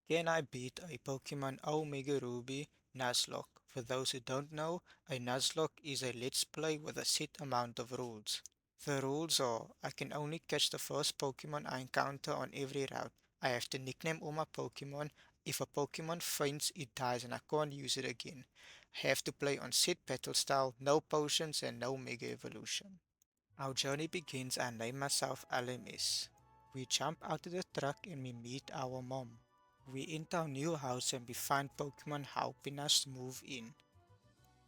Can I beat a Pokemon Omega Ruby Nuzlocke? For those who don't know, a Nuzlocke is a let's play with a set amount of rules. The rules are I can only catch the first Pokemon I encounter on every route. I have to nickname all my Pokemon. If a Pokemon faints, it dies and I can't use it again. I have to play on set battle style, no potions and no Mega Evolution. Our journey begins. I name myself LMS. We jump out of the truck and we meet our mom. We enter our new house and we find Pokemon helping us move in.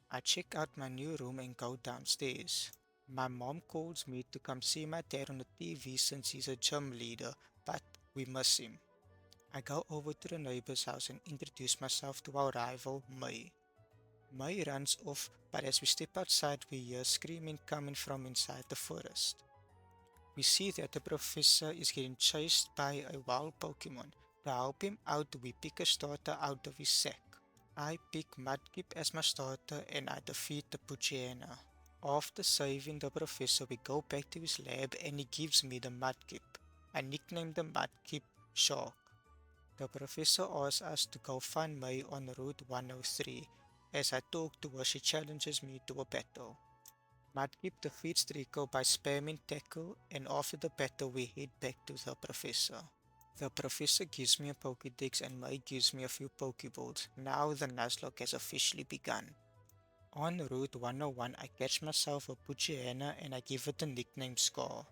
I check out my new room and go downstairs. My mom calls me to come see my dad on the TV since he's a gym leader, but we miss him. I go over to the neighbor's house and introduce myself to our rival, May. May runs off, but as we step outside, we hear screaming coming from inside the forest. We see that the professor is getting chased by a wild Pokemon. To help him out, we pick a starter out of his sack. I pick Mudkip as my starter and I defeat the Poochyena. After saving the professor, we go back to his lab and he gives me the Mudkip. I nicknamed the Mudkip Shark. The professor asks us to go find May on Route 103. As I talk to her, she challenges me to a battle. Mudkip defeats Trico by spamming tackle, and after the battle we head back to the professor. The professor gives me a Pokédex and May gives me a few Pokeballs. Now the Nuzlocke has officially begun. On Route 101 I catch myself a Poochyena and I give it the nickname Scar.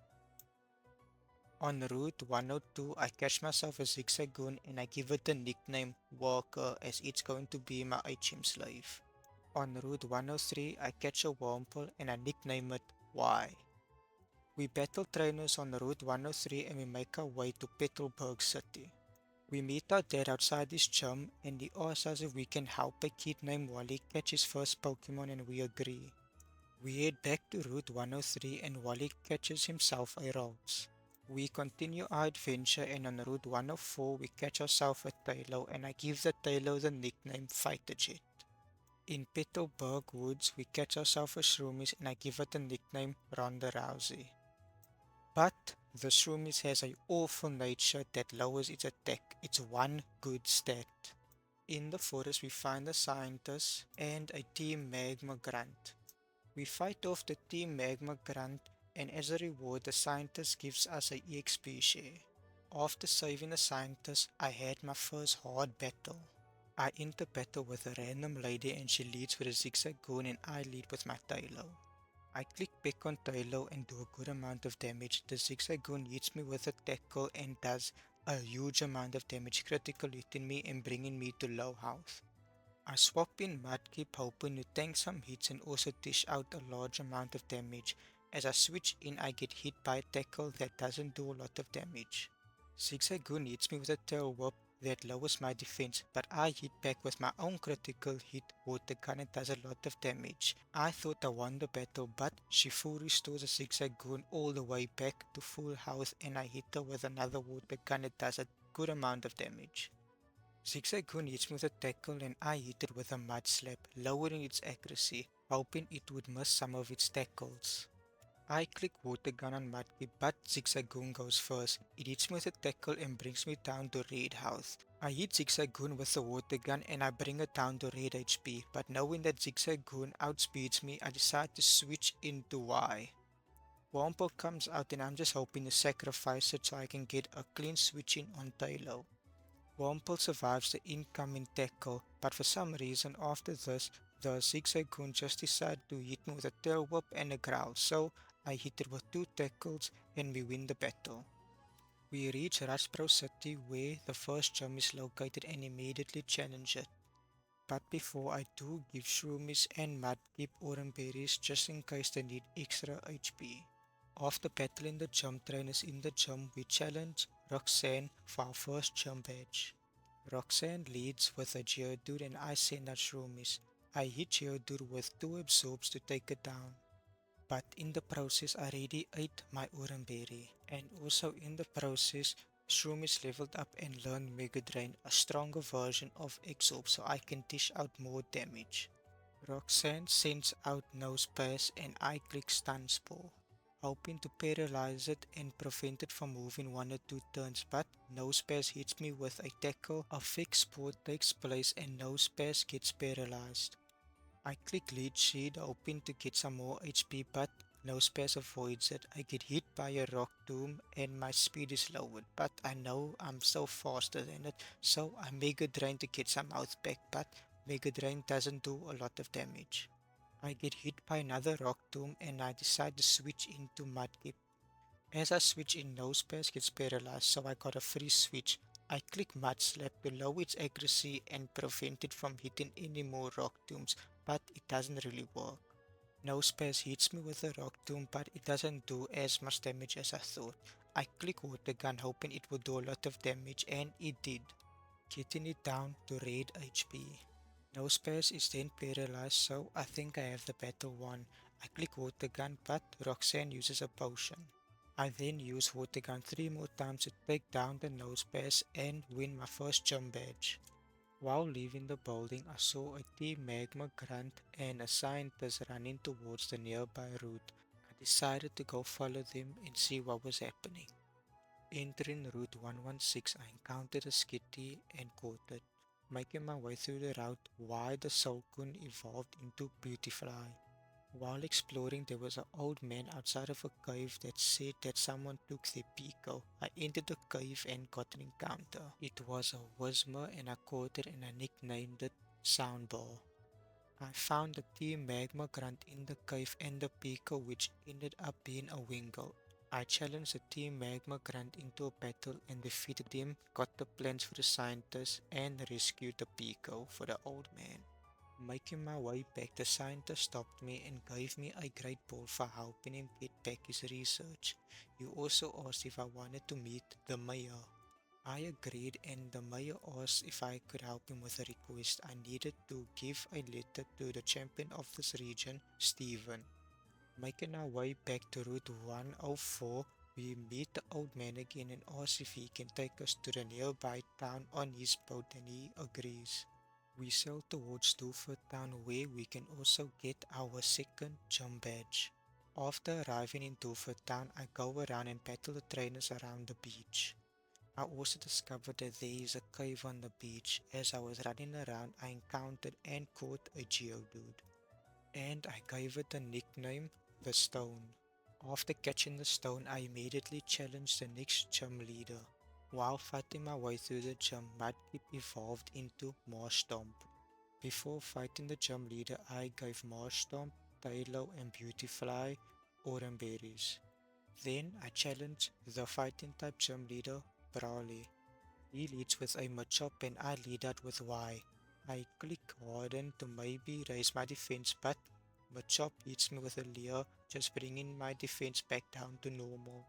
On Route 102 I catch myself a Zigzagoon and I give it the nickname Walker as it's going to be my HM slave. On Route 103 I catch a Wurmple and I nickname it Y. We battle trainers on Route 103 and we make our way to Petalburg City. We meet our dad outside his gym and he asks us if we can help a kid named Wally catch his first Pokemon and we agree. We head back to Route 103 and Wally catches himself a Ralts. We continue our adventure and on Route 104 we catch ourselves a Tailo and I give the Tailo the nickname Fighter Jet. In Petalburg Woods we catch ourselves a Shroomies and I give it the nickname Ronda Rousey. But the Shroomies has a awful nature that lowers its attack. It's one good stat. In the forest we find a scientist and a Team Magma grunt. We fight off the Team Magma grunt and as a reward the scientist gives us a EXP share. After saving the scientist, I had my first hard battle. I enter battle with a random lady and she leads with a Zigzagoon and I lead with my Tailo. I click back on Tailo and do a good amount of damage. The Zigzagoon hits me with a tackle and does a huge amount of damage, critical hitting me and bringing me to low health. I swap in Mudkip hoping to tank some hits and also dish out a large amount of damage. As I switch in I get hit by a tackle that doesn't do a lot of damage. Zigzagoon hits me with a tail whip that lowers my defense, but I hit back with my own critical hit water gun and does a lot of damage. I thought I won the battle, but she full restores a Zigzagoon all the way back to full health and I hit her with another water gun that does a good amount of damage. Zigzagoon hits me with a tackle and I hit it with a mud slap, lowering its accuracy, hoping it would miss some of its tackles. I click water gun on Mudkip but Zigzagoon goes first. It hits me with a tackle and brings me down to red health. I hit Zigzagoon with the water gun and I bring it down to red HP, but knowing that Zigzagoon outspeeds me, I decide to switch into Y. Wurmple comes out and I'm just hoping to sacrifice it so I can get a clean switch in on Tailo. Wurmple survives the incoming tackle, but for some reason after this, the Zigzagoon just decided to hit me with a tail whip and a growl, so I hit it with two tackles and we win the battle. We reach Rustbro City where the first gym is located and immediately challenge it. But before I do, give Shroomies and Mudkip orange berries just in case they need extra HP. After battling the gym trainers in the gym, we challenge Roxanne for our first gym badge. Roxanne leads with a Geodude and I send out Shroomies. I hit Geodude with two absorbs to take it down. But in the process I already ate my Oranberry and also in the process Shroomies leveled up and learned Mega Drain, a stronger version of Exorb so I can dish out more damage. Roxanne sends out Nosepass and I click Stun Spore. hoping to paralyze it and prevent it from moving 1 or 2 turns, but Nosepass hits me with a tackle, a fixed sport takes place and Nosepass gets paralyzed. I click lead sheet hoping to get some more HP, but Nosepass avoids it. I get hit by a rock tomb and my speed is lowered, but I know I'm still faster than it, so I Mega Drain to get some health back, but Mega Drain doesn't do a lot of damage. I get hit by another rock tomb and I decide to switch into Mudkip. As I switch in, Nosepass gets paralyzed, so I got a free switch. I click Mud Slap to lower its accuracy and prevent it from hitting any more rock tombs, but it doesn't really work. Nosepass hits me with a rock tomb, but it doesn't do as much damage as I thought. I click Water Gun hoping it would do a lot of damage, and it did, getting it down to red HP. Nosepass is then paralyzed, so I think I have the battle won. I click Water Gun, but Roxanne uses a potion. I then use Water Gun 3 more times to take down the Nosepass and win my first gym badge. While leaving the building, I saw a Team Magma grunt and a scientist running towards the nearby route. I decided to go follow them and see what was happening. Entering Route 116, I encountered a skitty and caught it. Making my way through the route, why the Sulkun evolved into Beautifly. While exploring, there was an old man outside of a cave that said that someone took their Pico. I entered the cave and got an encounter. It was a Whismer and I caught it and I nicknamed it Soundball. I found the Team Magma grunt in the cave and the Pico, which ended up being a Wingull. I challenged the Team Magma grunt into a battle and defeated him, got the plans for the scientist, and rescued the Pico for the old man. Making my way back, the scientist stopped me and gave me a great ball for helping him get back his research. He also asked if I wanted to meet the mayor. I agreed and the mayor asked if I could help him with a request. I needed to give a letter to the champion of this region, Stephen. Making our way back to Route 104, we meet the old man again and ask if he can take us to the nearby town on his boat and he agrees. We sail towards Dulford Town where we can also get our second gym badge. After arriving in Dulford Town, I go around and battle the trainers around the beach. I also discovered that there is a cave on the beach. As I was running around, I encountered and caught a Geodude, and I gave it the nickname the Stone. After catching the stone, I immediately challenged the next gym leader. While fighting my way through the gym, Mudkip evolved into Marshtomp. Before fighting the gym leader, I gave Marshtomp, Tailo, and Beautifly Autumn berries. Then I challenged the fighting type gym leader, Brawley. He leads with a Machop and I lead out with Y. I click Harden to maybe raise my defense, but Machop hits me with a Leer, just bringing my defense back down to normal.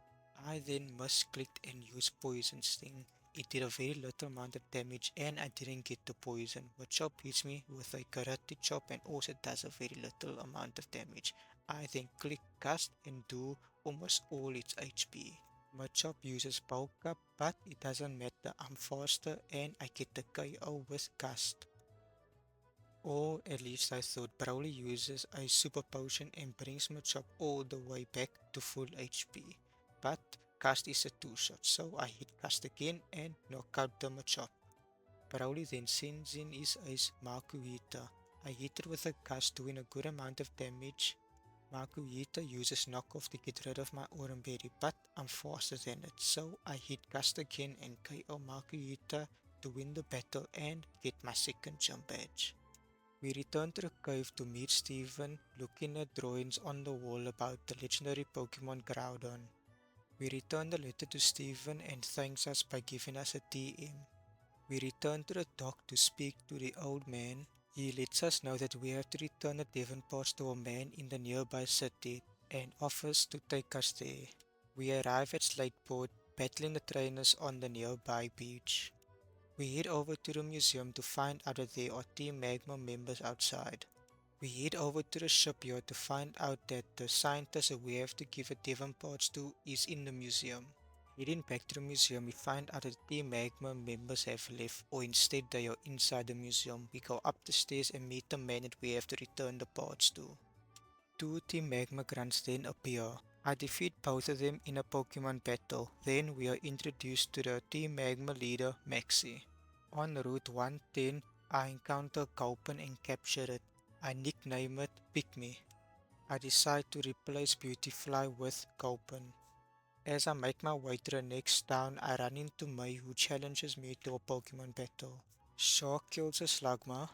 I then misclicked and used Poison Sting. It did a very little amount of damage and I didn't get the poison. Machop hits me with a Karate Chop and also does a very little amount of damage. I then click Cast and do almost all its HP. Machop uses Bulk Up, but it doesn't matter, I'm faster and I get the KO with Gust. Or at least I thought. Brawley uses a Super Potion and brings Machop all the way back to full HP. But Gust is a 2-shot, so I hit Gust again and knock out the Machop. Brawley then sends in his ace Makuhita. I hit it with a Gust doing a good amount of damage. Makuhita uses knockoff to get rid of my Autumn Berry, but I'm faster than it, so I hit Gust again and KO Makuhita to win the battle and get my second gym badge. We return to the cave to meet Steven looking at drawings on the wall about the legendary Pokemon Groudon. We return the letter to Steven and thanks us by giving us a TM. We return to the dock to speak to the old man. He lets us know that we have to return the Devon parts to a man in the nearby city and offers to take us there. We arrive at Slateport, battling the trainers on the nearby beach. We head over to the museum to find out that there are Team Magma members outside. We head over to the shipyard to find out that the scientist that we have to give the Devon parts to is in the museum. Heading back to the museum, we find out that Team Magma members have left, or instead they are inside the museum. We go up the stairs and meet the man that we have to return the parts to. Two Team Magma grunts then appear. I defeat both of them in a Pokemon battle. Then we are introduced to the Team Magma leader, Maxi. On Route 110, I encounter Gulpin and capture it. I nickname it Pygmy. I decide to replace Beautyfly with Gulpin. As I make my way to the next town, I run into May who challenges me to a Pokemon battle. Shark kills a Slugma,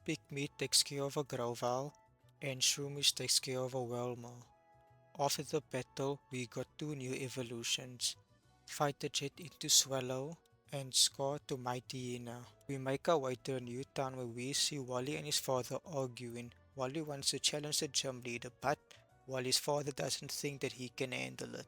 Pygmy takes care of a Grovyle, and Shroomish takes care of a Whelmer. After the battle, we got two new evolutions, Fighter Jet into Swallow, and Scar to Mighty Hyena. We make our way to a new town where we see Wally and his father arguing. Wally wants to challenge the gym leader, but Wally's father doesn't think that he can handle it.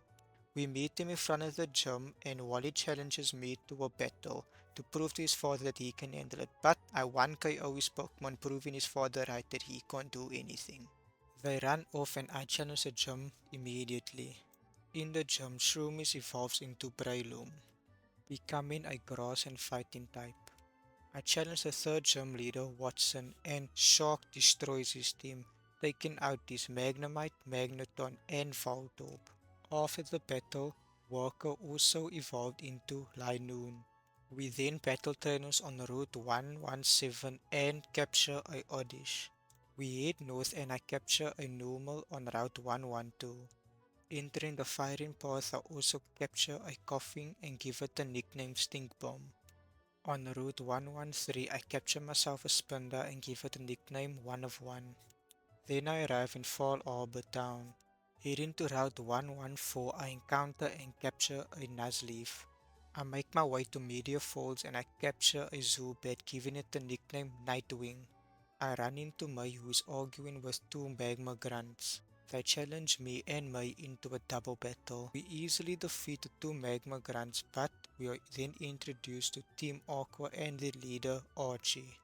We meet him in front of the gym, and Wally challenges me to a battle to prove to his father that he can handle it, but I 1 KO his Pokemon, proving his father right that he can't do anything. They run off and I challenge the gym immediately. In the gym, Shroomish evolves into Breloom, becoming a grass and fighting type. I challenge the third gym leader, Watson, and Shark destroys his team, taking out his Magnemite, Magneton, and Voltorb. After the battle, Walker also evolved into Linoon. We then battle trainers on Route 117 and capture a Oddish. We head north and I capture a normal on Route 112. Entering the firing path, I also capture a Coughing and give it the nickname Stink Bomb. On Route 113, I capture myself a Spinder and give it a nickname One of One. Then I arrive in Fall Arbor town. Heading to Route 114, I encounter and capture a Nuzleaf. I make my way to Media Falls and I capture a Zubat, giving it the nickname Nightwing. I run into May who is arguing with two Magma grunts. They challenge me and May into a double battle. We easily defeat the two Magma grunts, but we are then introduced to Team Aqua and their leader Archie.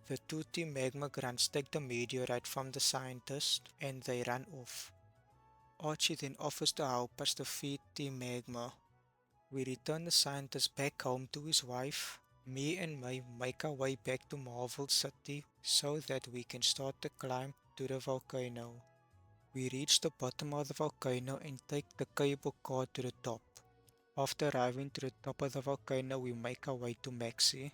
The two Team Magma grunts take the meteorite from the scientist and they run off. Archie then offers to help us defeat Team Magma. We return the scientist back home to his wife. Me and May make our way back to Marvel City so that we can start the climb to the volcano. We reach the bottom of the volcano and take the cable car to the top. After arriving to the top of the volcano, we make our way to Maxi,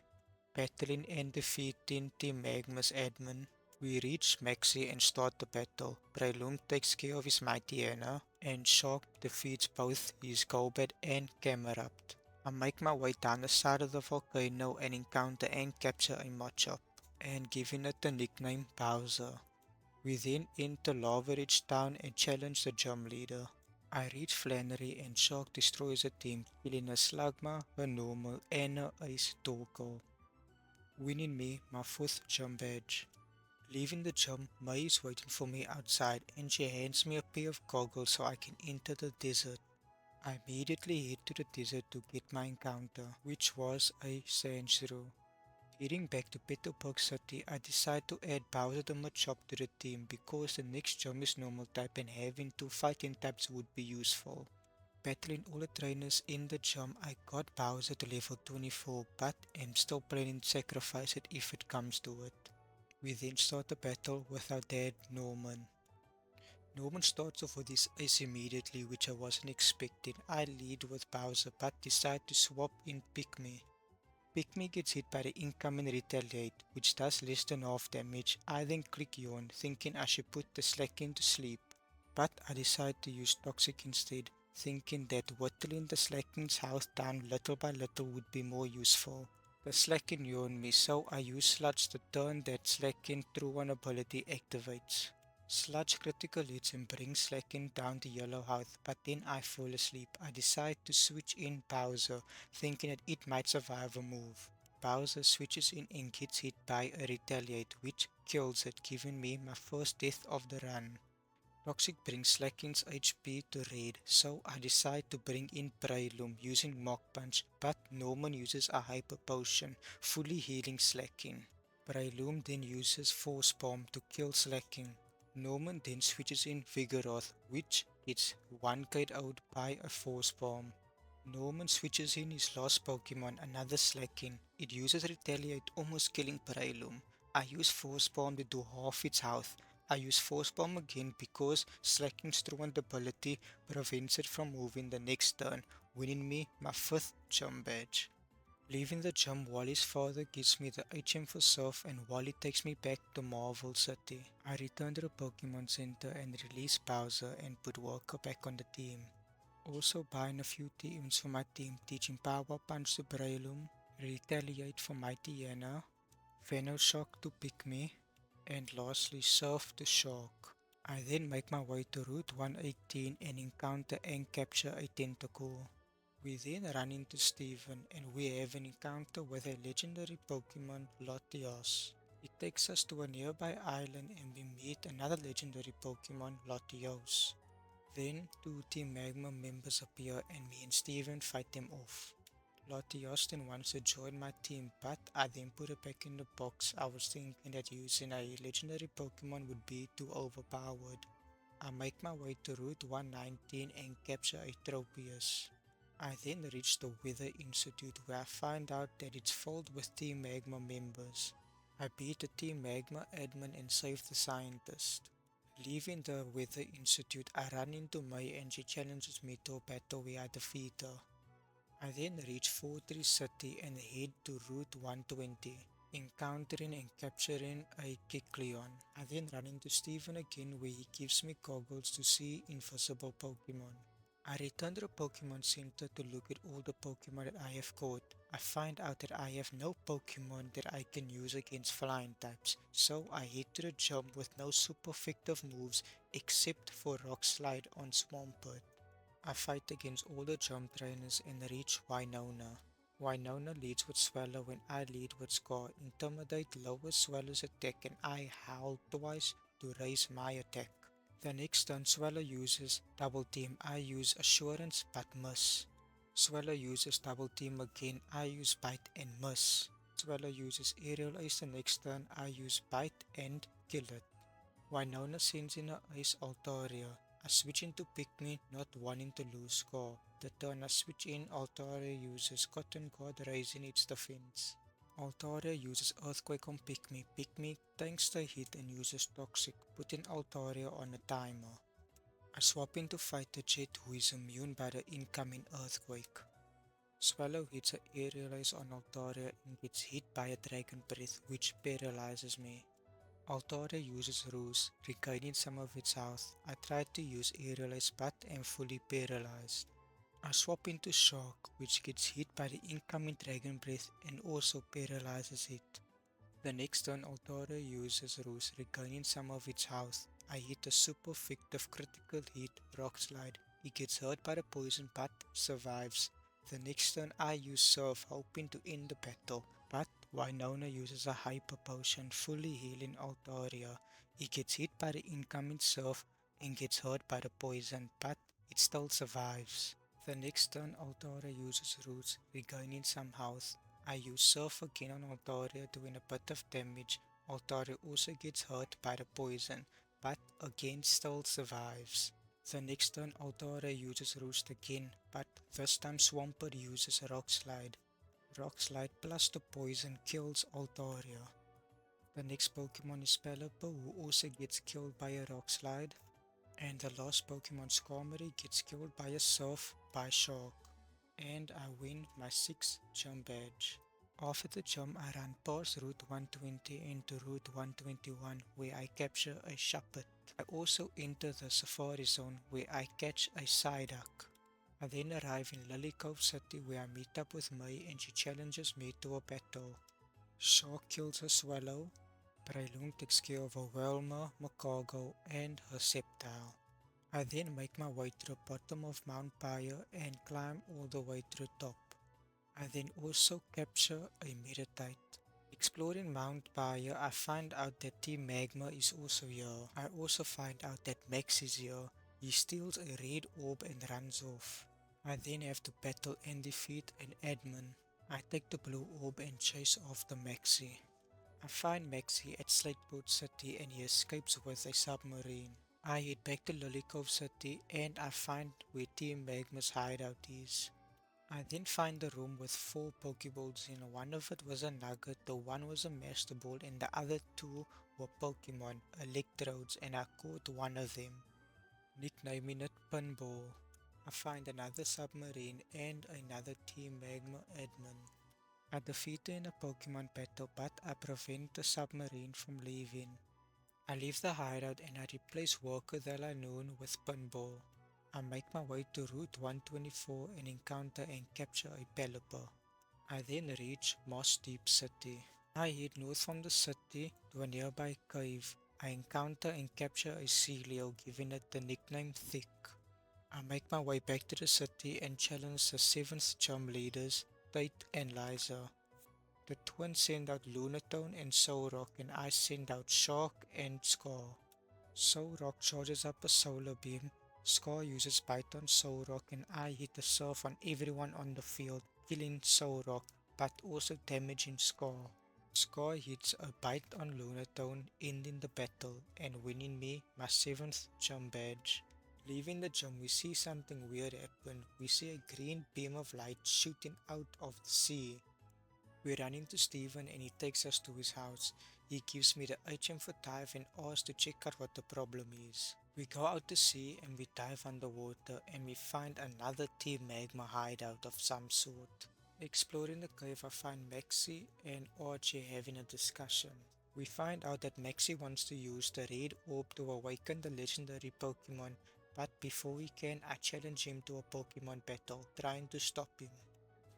battling and defeating Team Magma's admin. We reach Maxi and start the battle. Breloom takes care of his Mighty Hyena, and Shark defeats both his Golbat and Camerupt. I make my way down the side of the volcano and encounter and capture a Machop, and giving it the nickname Bowser. We then enter Lava Ridge town and challenge the gym leader. I reach Flannery and Shark destroys the team, killing a Slugma, a Normal, and a Ace Torkoal, winning me my 4th gym badge. Leaving the gym, May is waiting for me outside and she hands me a pair of goggles so I can enter the desert. I immediately head to the desert to get my encounter, which was a Sandshrew. Heading back to Petalburg City, I decide to add Bowser the Machop to the team because the next gym is normal type and having two fighting types would be useful. Battling all the trainers in the gym, I got Bowser to level 24 but am still planning to sacrifice it if it comes to it. We then start the battle with our dad Norman. Norman starts off with his ace immediately, which I wasn't expecting. I lead with Bowser but decide to swap in Pygmy. Pygmy gets hit by the incoming Retaliate, which does less than half damage. I then click Yawn, thinking I should put the Slacken to sleep, but I decide to use Toxic instead, thinking that whittling the Slacken's health down little by little would be more useful. The Slacken yawned me, so I use Sludge to turn that Slacken through one ability activates. Sludge critical hits and brings Slacken down to yellow health, but then I fall asleep. I decide to switch in Bowser, thinking that it might survive a move. Bowser switches in and gets hit by a Retaliate, which kills it, giving me my first death of the run. Toxic brings Slacken's HP to red, so I decide to bring in Breloom using Mach Punch, but Norman uses a Hyper Potion, fully healing Slacken. Breloom then uses Force Palm to kill Slacken. Norman then switches in Vigoroth, which gets 1 KO'd by a Force Palm. Norman switches in his last Pokemon, another Slacken. It uses Retaliate, almost killing Breloom. I use Force Palm to do half its health, I use Force Bomb again because Slacking's truant ability prevents it from moving the next turn, winning me my 5th gym badge. Leaving the gym, Wally's father gives me the HM for Surf and Wally takes me back to Marvel City. I return to the Pokemon Center and release Bowser and put Walker back on the team. Also buying a few teams for my team, teaching Power Punch to Breloom, Retaliate for Mighty Yana, Venoshock to Pikmi, and lastly Surf to Shark. I then make my way to Route 118 and encounter and capture a Tentacool. We then run into Steven and we have an encounter with a legendary Pokemon, Latios. It takes us to a nearby island and we meet another legendary Pokemon, Latios. Then two Team Magma members appear and me and Steven fight them off. Latios then wants to join my team, but I then put it back in the box. I was thinking that using a legendary Pokemon would be too overpowered. I make my way to Route 119 and capture a Tropius. I then reach the Weather Institute where I find out that it's filled with Team Magma members. I beat the Team Magma admin and save the scientist. Leaving the Weather Institute, I run into May and she challenges me to a battle where I defeat her. I then reach Fortress City and head to Route 120, encountering and capturing a Kecleon. I then run into Steven again where he gives me goggles to see invisible Pokemon. I return to the Pokemon Center to look at all the Pokemon that I have caught. I find out that I have no Pokemon that I can use against flying types, so I head to the gym with no super effective moves except for Rock Slide on Swampert. I fight against all the gym trainers and reach Winona. Winona leads with Swallow and I lead with Scar. Intimidate lowers Swallow's attack and I howl twice to raise my attack. The next turn Swallow uses Double Team, I use Assurance but miss. Swallow uses Double Team again, I use Bite and miss. Swallow uses Aerial Ace the next turn, I use Bite and kill it. Winona sends in her Ace Altaria. I switch into Pikmin, not wanting to lose Scar. The turn I switch in, Altaria uses Cotton Guard, raising its defense. Altaria uses Earthquake on Pikmin. Pikmin tanks the hit and uses Toxic, putting Altaria on a timer. I swap into Fighter Jet, who is immune by the incoming Earthquake. Swallow hits a Aerial Ace on Altaria and gets hit by a Dragon Breath, which paralyzes me. Altaria uses Ruse, regaining some of its health. I try to use Aerial Ace but am fully paralyzed. I swap into Shark, which gets hit by the incoming Dragon Breath and also paralyzes it. The next turn Altaria uses Ruse, regaining some of its health. I hit a super effective critical hit, Rock Slide. He gets hurt by the poison but survives. The next turn I use Surf, hoping to end the battle, but Winona uses a Hyper Potion, fully healing Altaria. He gets hit by the incoming Surf and gets hurt by the poison, but it still survives. The next turn Altaria uses Roots, regaining some health. I use Surf again on Altaria, doing a bit of damage. Altaria also gets hurt by the poison, but again still survives. The next turn Altaria uses Roost again, but this time Swampert uses Rock Slide. Rock Slide plus the poison kills Altaria. The next Pokemon is Pelipper, who also gets killed by a Rock Slide. And the last Pokemon, Skarmory, gets killed by a Surf by Shark. And I win my 6th gym badge. After the gym, I run past Route 120 into Route 121 where I capture a Shuppet. I also enter the Safari Zone where I catch a Psyduck. I then arrive in Lily Cove City where I meet up with May and she challenges me to a battle. Shark kills a Swallow. Breloom takes care of a Welmer, Macago, and her Sceptile. I then make my way to the bottom of Mount Pyre and climb all the way to the top. I then also capture a Meditite. Exploring Mount Pyre, I find out that Team Magma is also here. I also find out that Max is here. He steals a red orb and runs off. I then have to battle and defeat an admin. I take the blue orb and chase after Maxi. I find Maxi at Slateboat City and he escapes with a submarine. I head back to Lily Cove City and I find where Team Magma's hideout is. I then find a room with four Pokeballs in. One of it was a Nugget, the one was a Master Ball, and the other two were Pokemon, Electrodes, and I caught one of them, nicknaming it Pinball. I find another submarine and another Team Magma admin. I defeat her in a Pokemon battle, but I prevent the submarine from leaving. I leave the hideout and I replace Walker the Lanoon with Pinball. I make my way to Route 124 and encounter and capture a Pelipper. I then reach Moss Deep City. I head north from the city to a nearby cave. I encounter and capture a Celio, giving it the nickname Thick. I make my way back to the city and challenge the 7th gym leaders, Tate and Liza. The twins send out Lunatone and Solrock, and I send out Shark and Scar. Solrock charges up a solar beam. Scar uses Bite on Solrock, and I hit a surf on everyone on the field, killing Solrock, but also damaging Scar. Scar hits a Bite on Lunatone, ending the battle and winning me my 7th gym badge. Leaving the gym, we see something weird happen. We see a green beam of light shooting out of the sea. We run into Steven and he takes us to his house. He gives me the HM45 and asks to check out what the problem is. We go out to sea and we dive underwater and we find another Team Magma hideout of some sort. Exploring the cave, I find Maxi and RJ having a discussion. We find out that Maxi wants to use the red orb to awaken the legendary Pokemon, but before he can, I challenge him to a Pokemon battle, trying to stop him.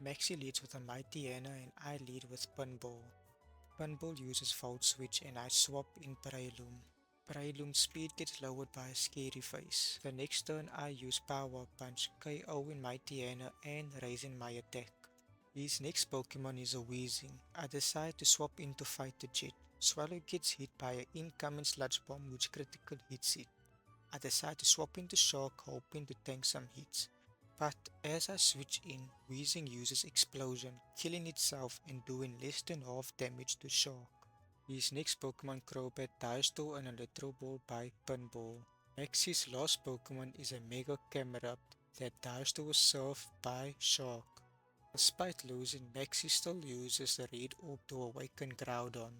Maxi leads with a Mighty Anna and I lead with Pinball. Pinball uses Volt Switch and I swap in Breloom. Breloom's speed gets lowered by a scary face. The next turn I use Power Punch, KO in Mighty Anna and raising my attack. His next Pokemon is a Weezing. I decide to swap in to fight the Jet. Swallow gets hit by an incoming Sludge Bomb which critical hits it. I decide to swap into Shark hoping to tank some hits. But as I switch in, Weezing uses Explosion, killing itself and doing less than half damage to Shark. His next Pokemon Crobat dies to an Electro Ball by Pinball. Maxi's last Pokemon is a Mega Camerupt that dies to a Surf by Shark. Despite losing, Maxi still uses the Red Orb to awaken Groudon.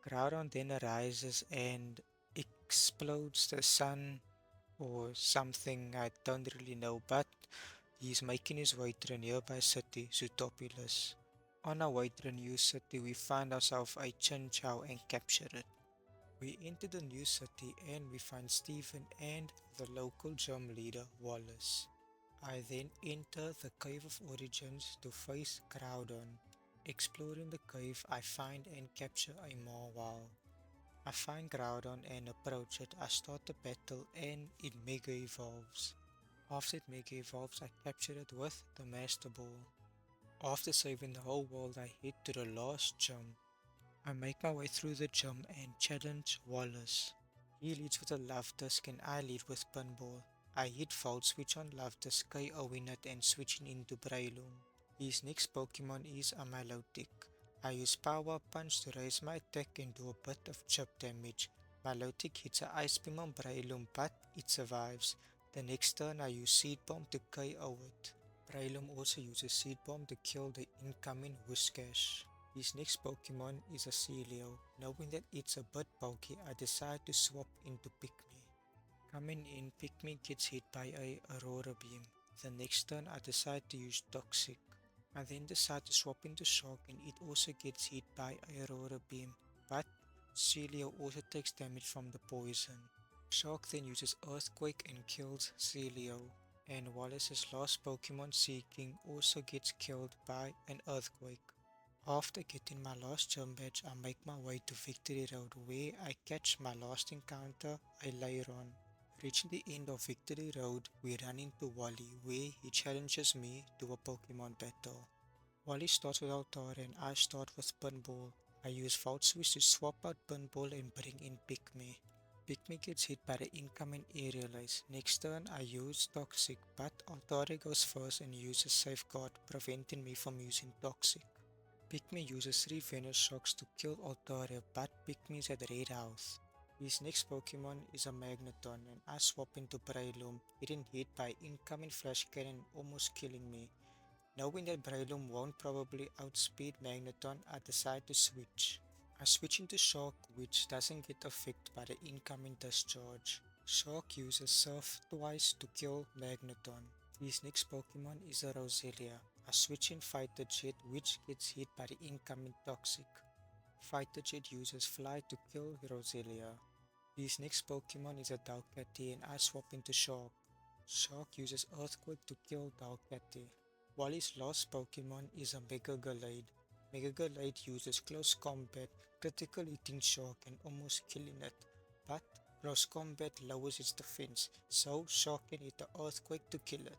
Groudon then arises and explodes the sun or something, I don't really know, but he's making his way to the nearby city, Zootopolis. On our way to the new city, we find ourselves a Chinchou and capture it. We enter the new city and we find Stephen and the local gym leader, Wallace. I then enter the Cave of Origins to face Groudon. Exploring the cave, I find and capture a Mawile. I find Groudon and approach it. I start the battle and it Mega Evolves. After it Mega Evolves, I capture it with the Master Ball. After saving the whole world, I head to the last gym. I make my way through the gym and challenge Wallace. He leads with a Love Disc and I lead with Pinball. I hit Volt Switch on Love Disc, KOing it and switching into Breloom. His next Pokemon is a Milotic. I use Power Punch to raise my attack and do a bit of chip damage. Milotic hits a Ice Beam on Breloom but it survives. The next turn I use Seed Bomb to KO it. Breloom also uses Seed Bomb to kill the incoming Whiscash. His next Pokemon is a Celio. Knowing that it's a bit bulky, I decide to swap into Pikmi. Coming in, Pikmi gets hit by a Aurora Beam. The next turn I decide to use Toxic. I then decide to swap into Shark and it also gets hit by a Aurora Beam, but Celio also takes damage from the poison. Shark then uses Earthquake and kills Celio, and Wallace's last Pokemon Seeking also gets killed by an Earthquake. After getting my last gym badge, I make my way to Victory Road where I catch my last encounter, a Lairon. Reaching the end of Victory Road, we run into Wally where he challenges me to a Pokemon battle. Wally starts with Altar and I start with Pinball. I use Volt Switch to swap out Pinball and bring in Pikmi. Pikmi gets hit by the incoming Aerial Ace. Next turn I use Toxic, but Altare goes first and uses Safeguard, preventing me from using Toxic. Pikmi uses 3 Venom Shocks to kill Altaria, but Pikmi's at red health. His next Pokemon is a Magneton and I swap into Breloom, getting hit by incoming Flash Cannon almost killing me. Knowing that Breloom won't probably outspeed Magneton, I decide to switch. I switch into Shark, which doesn't get affected by the incoming discharge. Shark uses Surf twice to kill Magneton. His next Pokemon is a Roselia. I switch in Fighter Jet, which gets hit by the incoming Toxic. Fighter Jet uses Fly to kill Roselia. His next Pokemon is a Dalcatty and I swap into Shark. Shark uses Earthquake to kill Dalcatty. While his last Pokemon is a Mega Gallade. Mega Gallade uses Close Combat, critical hitting Shark and almost killing it. But Close Combat lowers its defense, so Shark can hit the Earthquake to kill it.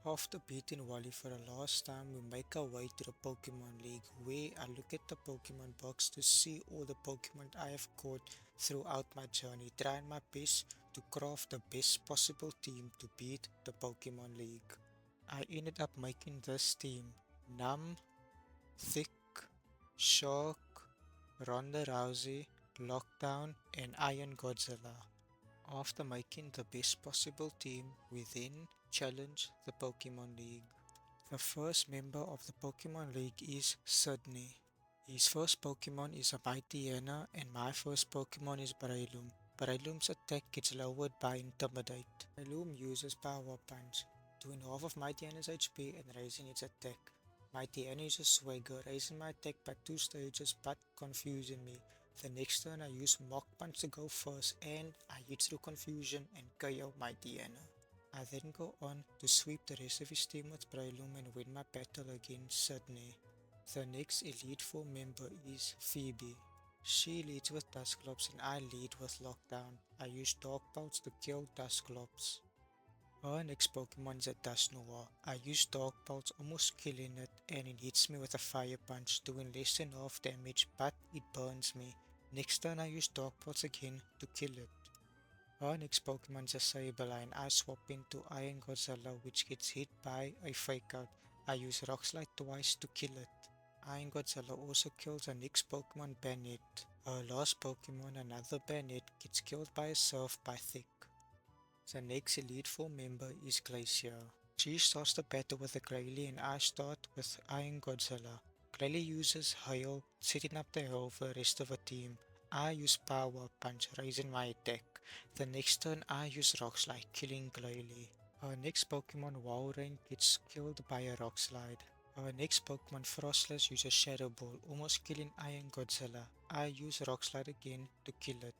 After beating Wally for the last time, we make our way to the Pokemon League, where I look at the Pokemon box to see all the Pokemon I have caught throughout my journey, trying my best to craft the best possible team to beat the Pokemon League. I ended up making this team: Num, Thick, Shark, Ronda Rousey, Lockdown, and Iron Godzilla. After making the best possible team, we then challenge the Pokemon League. The first member of the Pokemon League is Sydney. His first Pokemon is a Mightyena and my first Pokemon is Breloom. Breloom's attack gets lowered by Intimidate. Breloom uses Power Punch, doing half of Mightyena's HP and raising its attack. Mightyena uses Swagger, raising my attack by 2 stages but confusing me. The next turn I use Mach Punch to go first and I hit through confusion and KO Mightyena. I then go on to sweep the rest of his team with Breloom and win my battle against Sydney. The next Elite Four member is Phoebe. She leads with Dusclops and I lead with Lockdown. I use Dark Pulse to kill Dusclops. Her next Pokemon is a Dusknoir. I use Dark Pulse, almost killing it, and it hits me with a Fire Punch, doing less than half damage, but it burns me. Next turn I use Dark Pulse again to kill it. Our next Pokemon is a Sableye. I swap into Iron Godzilla, which gets hit by a Fake Out. I use Rock Slide twice to kill it. Iron Godzilla also kills our next Pokemon, Banette. Our last Pokemon, another Banette, gets killed by a Surf by Thick. The next Elite Four member is Glacier. She starts the battle with a Glalie and I start with Iron Godzilla. Glalie uses Hail, setting up the hill for the rest of the team. I use Power Punch, raising my attack. The next turn I use Rock Slide, killing Glalie. Our next Pokemon, Walrein, gets killed by a Rock Slide. Our next Pokemon, Frostless, uses Shadow Ball, almost killing Iron Godzilla. I use Rock Slide again to kill it.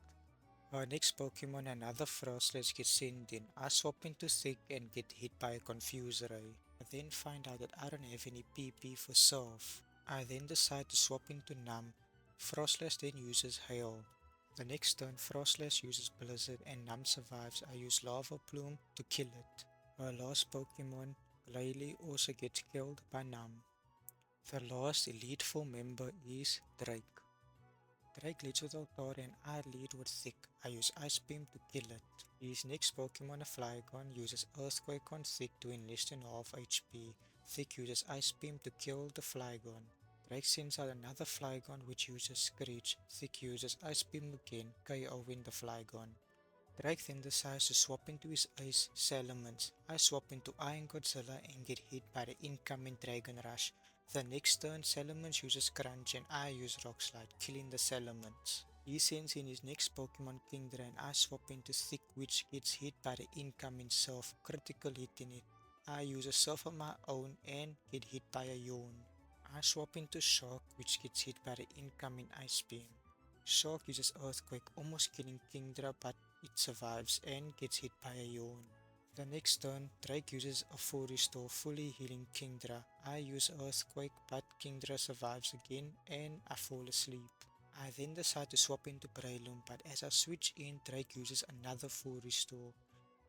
Our next Pokemon, another Frostless, gets sent in. I swap into Thick and get hit by a Confuse Ray. I then find out that I don't have any PP for Surf. I then decide to swap into Numb. Frostless then uses Hail. The next turn, Frostless uses Blizzard and Numb survives. I use Lava Plume to kill it. Our last Pokemon, Glalie, also gets killed by Numb. The last Elite Four member is Drake. Drake leads with Altaria and I lead with Thick. I use Ice Beam to kill it. His next Pokemon, a Flygon, uses Earthquake on Thick, doing less than half HP. Thick uses Ice Beam to kill the Flygon. Drake sends out another Flygon which uses Screech. Thick uses Ice Beam again, KOing the Flygon. Drake then decides to swap into his ace, Salamence. I swap into Iron Godzilla and get hit by the incoming Dragon Rush. The next turn, Salamence uses Crunch and I use Rock Slide, killing the Salamence. He sends in his next Pokemon, Kingdra, and I swap into Thick, which gets hit by the incoming Surf, critical hitting it. I use a Surf of my own and get hit by a Yawn. I swap into Shark, which gets hit by the incoming Ice Beam. Shark uses Earthquake, almost killing Kingdra, but it survives and gets hit by a Yawn. The next turn, Drake uses a full restore, fully healing Kingdra. I use Earthquake, but Kingdra survives again and I fall asleep. I then decide to swap into Breloom, but as I switch in, Drake uses another full restore.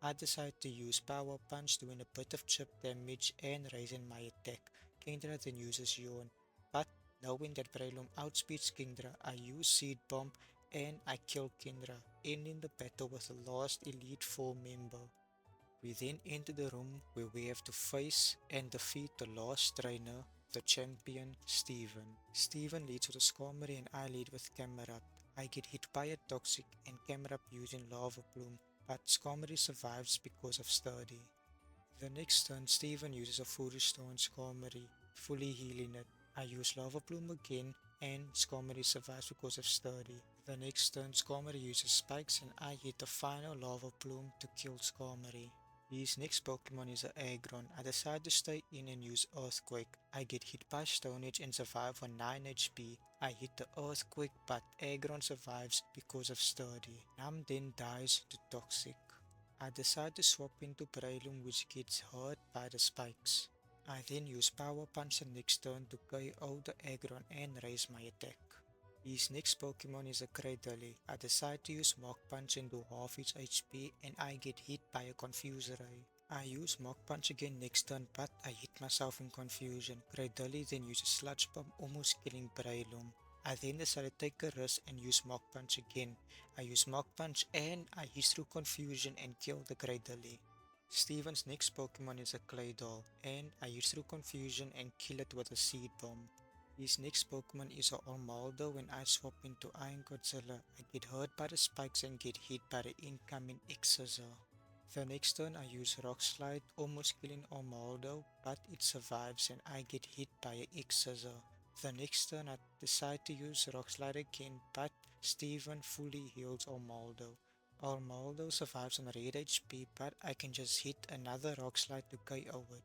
I decide to use Power Punch, doing a bit of chip damage and raising my attack. Kingdra then uses Yawn, but knowing that Breloom outspeeds Kingdra, I use Seed Bomb and I kill Kingdra, ending the battle with the last Elite Four member. We then enter the room where we have to face and defeat the last trainer, the champion, Steven. Steven leads with a Skarmory and I lead with Camerupt. I get hit by a Toxic and Camerupt using Lava Plume, but Skarmory survives because of Sturdy. The next turn, Steven uses a Foolish Stone Skarmory, fully healing it. I use Lava Plume again, and Skarmory survives because of Sturdy. The next turn, Skarmory uses Spikes, and I hit the final Lava Plume to kill Skarmory. His next Pokemon is a Aggron. I decide to stay in and use Earthquake. I get hit by Stone Edge and survive on 9 HP. I hit the Earthquake, but Aggron survives because of Sturdy. Nam then dies to Toxic. I decide to swap into Breloom, which gets hurt by the spikes. I then use Power Punch the next turn to KO the Aggron and raise my attack. His next Pokemon is a Cradily. I decide to use Mach Punch and do half its HP, and I get hit by a Confuse Ray. I use Mach Punch again next turn, but I hit myself in confusion. Cradily then uses Sludge Bomb, almost killing Breloom. I then decide to take a risk and use Mach Punch again. I use Mach Punch and I hit through confusion and kill the Cradily. Steven's next Pokemon is a Claydol, and I use through confusion and kill it with a Seed Bomb. His next Pokemon is a Armaldo. When I swap into Iron Godzilla, I get hurt by the spikes and get hit by the incoming X-Scissor. The next turn I use Rock Slide, almost killing Armaldo, but it survives and I get hit by a X-Scissor. The next turn I decide to use Rock Slide again, but Steven fully heals Armaldo. Armaldo survives on red HP, but I can just hit another Rock Slide to KO it.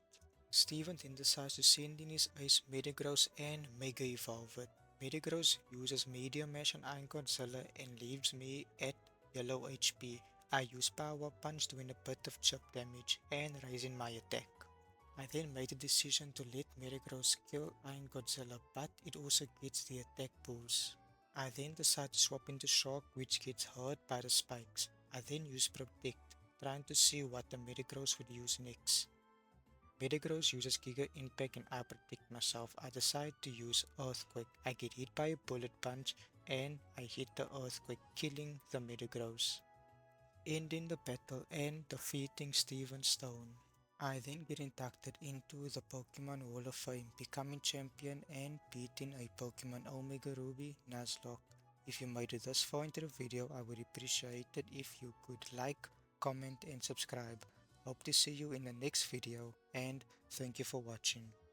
Steven then decides to send in his ace Metagross and Mega Evolve it. Metagross uses Medium Mash on Iron Godzilla and leaves me at yellow HP. I use Power Punch doing a bit of chip damage and raising my attack. I then made the decision to let Metagross kill Iron Godzilla, but it also gets the attack boost. I then decide to swap into Shark, which gets hurt by the spikes. I then use Protect, trying to see what the Metagross would use next. Metagross uses Giga Impact and I protect myself. I decide to use Earthquake. I get hit by a Bullet Punch and I hit the Earthquake, killing the Metagross, ending the battle and defeating Steven Stone. I then get inducted into the Pokemon Hall of Fame, becoming champion and beating a Pokemon Omega Ruby Nuzlocke. If you made it this far into the video, I would appreciate it if you could like, comment and subscribe. Hope to see you in the next video and thank you for watching.